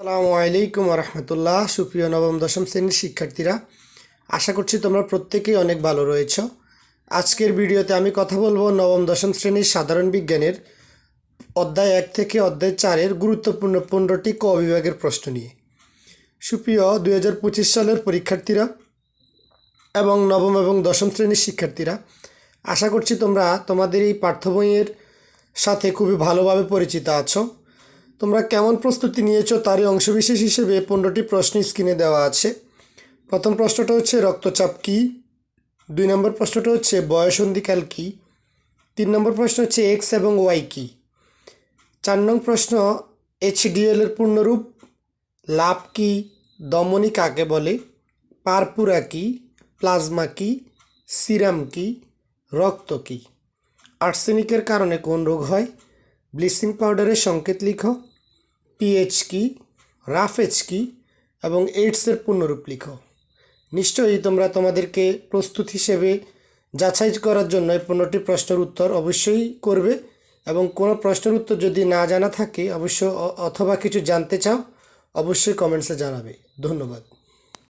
আসসালামু আলাইকুম রহমতুল্লাহ। সুপ্রিয় নবম দশম শ্রেণীর শিক্ষার্থীরা, আশা করছি তোমরা প্রত্যেকেই অনেক ভালো রয়েছ। আজকের ভিডিওতে আমি কথা বলবো নবম দশম শ্রেণীর সাধারণ বিজ্ঞানের অধ্যায় 1 থেকে অধ্যায় 4-এর গুরুত্বপূর্ণ 15টি ক বিভাগের প্রশ্ন নিয়ে। সুপ্রিয় 2025 সালের পরীক্ষার্থীরা এবং নবম এবং দশম শ্রেণীর শিক্ষার্থীরা, আশা করছি তোমরা তোমাদের এই পাঠ্য বইয়ের সাথে খুবই ভালোভাবে পরিচিত আছো। তোমরা কেমন প্রস্তুতি নিয়েছো তারই অংশবিশেষ হিসেবে 15টি প্রশ্ন স্ক্রিনে দেওয়া আছে। প্রথম প্রশ্নটা হচ্ছে রক্তচাপ কী, 2 নম্বর প্রশ্নটা হচ্ছে বয়সন্ধিকাল কী, 3 নম্বর প্রশ্ন হচ্ছে এক্স এবং ওয়াই কী, 4 নং প্রশ্ন HDL এর পূর্ণরূপ, লাভ কী, দমনী কাকে বলে, পারপুরা কী, প্লাজমা কী, সিরাম কী, রক্ত কী, আর্সেনিকের কারণে কোন রোগ হয়, ব্লিচিং পাউডারের সংকেত লিখো, পিএইচ কী, রাফেজ কী এবং এইডসের পূর্ণরূপ লিখো। নিশ্চয়ই তোমরা তোমাদেরকে প্রস্তুত হিসেবে যাচাই করার জন্য এই 15টি প্রশ্নের উত্তর অবশ্যই করবে এবং কোনো প্রশ্নের উত্তর যদি না জানা থাকে অথবা কিছু জানতে চাও অবশ্যই কমেন্টসে জানাবে। ধন্যবাদ।